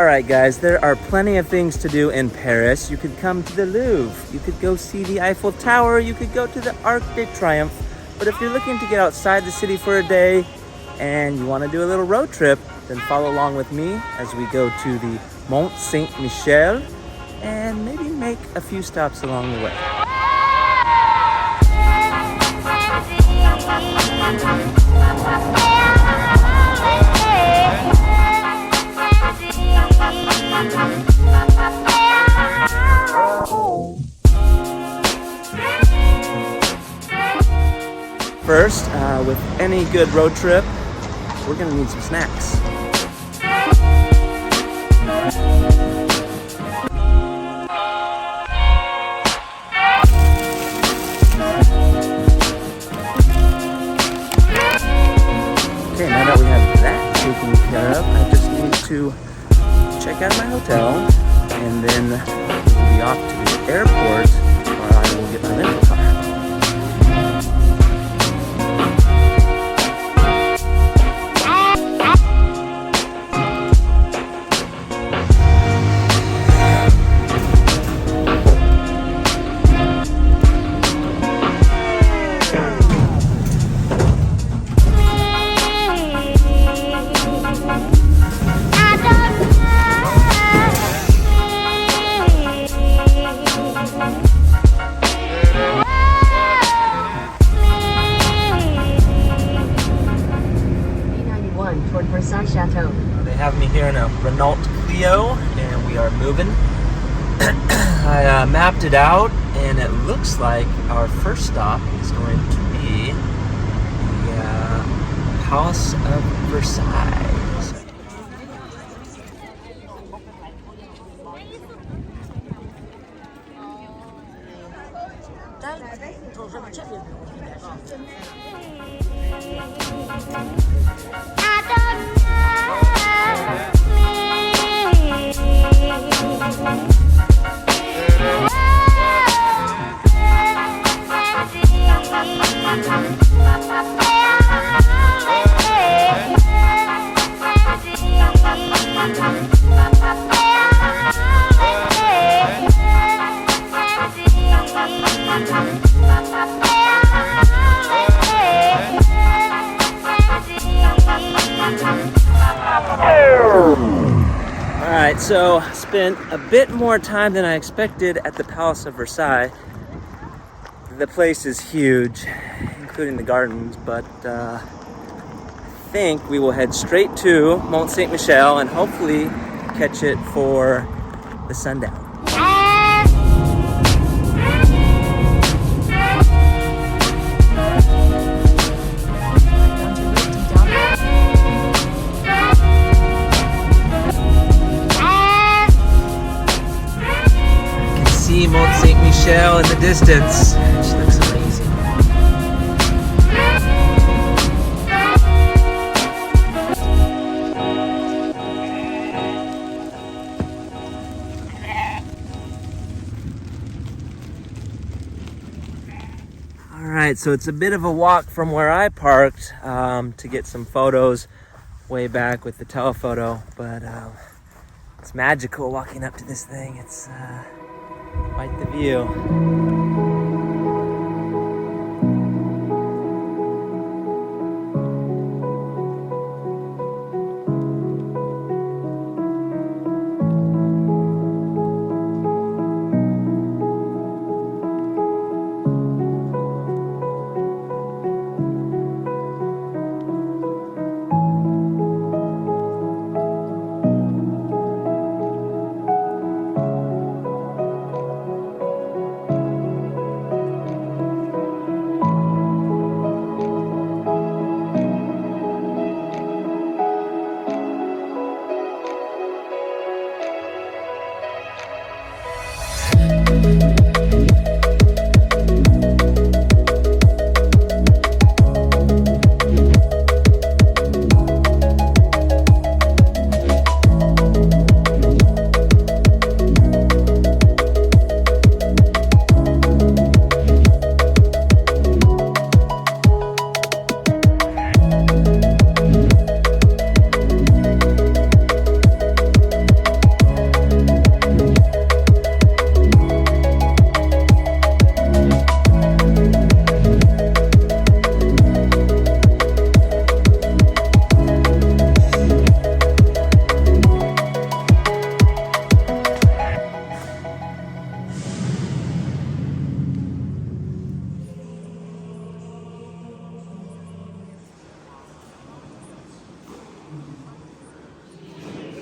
Alright guys, there are plenty of things to do in Paris. You could come to the Louvre, you could go see the Eiffel Tower, you could go to the Arc de Triomphe. But if you're looking to get outside the city for a day and you want to do a little road trip, then follow along with me as we go to the Mont-Saint-Michel and maybe make a few stops along the way. First, with any good road trip, we're gonna need some snacks. Okay, now that we have that taken care of, I just need to check out my hotel, and then we'll be off to the airport where I will get my rental car. They have me here in a Renault Clio, and we are moving. I mapped it out, and it looks like our first stop is going to be the Palace of Versailles. Alright, so spent a bit more time than I expected at the Palace of Versailles. The place is huge, including the gardens, but I think we will head straight to Mont-Saint-Michel and hopefully catch it for the sundown. Mont-Saint-Michel in the distance. She looks amazing. Alright, so it's a bit of a walk from where I parked to get some photos way back with the telephoto, but it's magical walking up to this thing. It's quite the view.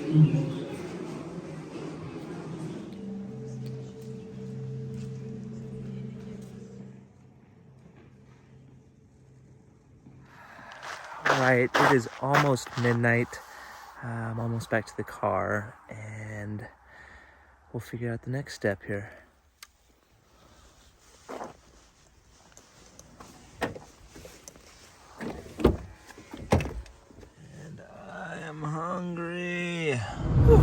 Alright, it is almost midnight. I'm almost back to the car, and we'll figure out the next step here. And I am hungry. Whew.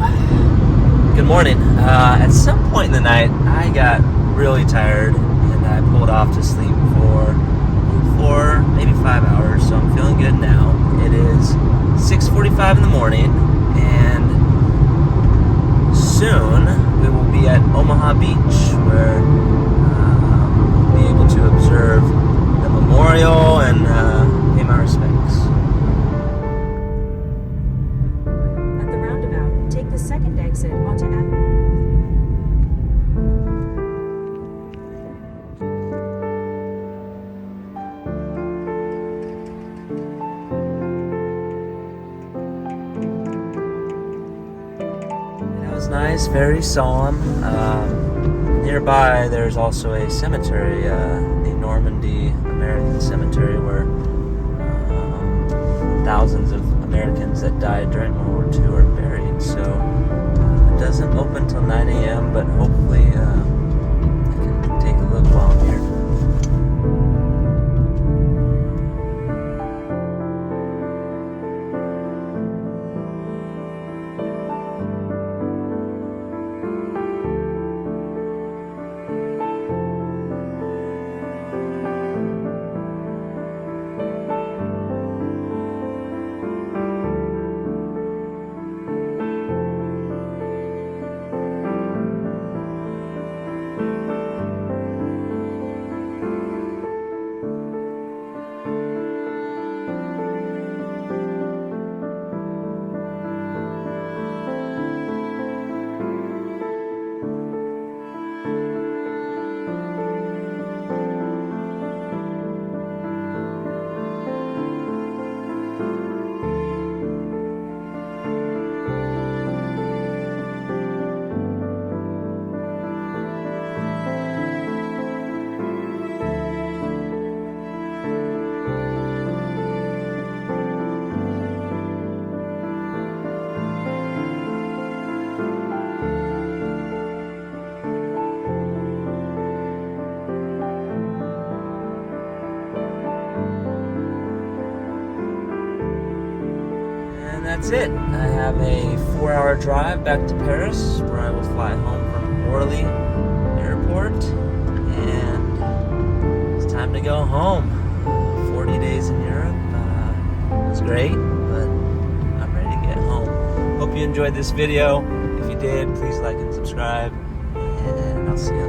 Good morning. At some point in the night, I got really tired, and I pulled off to sleep for 4, maybe 5 hours, so I'm feeling good now. It is 6:45 in the morning, and soon we will be at Omaha Beach, where we'll be able to observe the memorial and pay my respects. At the roundabout, take the second exit onto Abbey. Nice, very solemn. Nearby, there's also a cemetery, a Normandy American cemetery, where thousands of Americans that died during World War II are buried. So it doesn't open till 9 a.m., but hopefully I can take a look while I'm here. That's it. I have a 4-hour drive back to Paris, where I will fly home from Orly Airport, and it's time to go home. 40 days in Europe was great, but I'm ready to get home. Hope you enjoyed this video. If you did, please like and subscribe, and I'll see you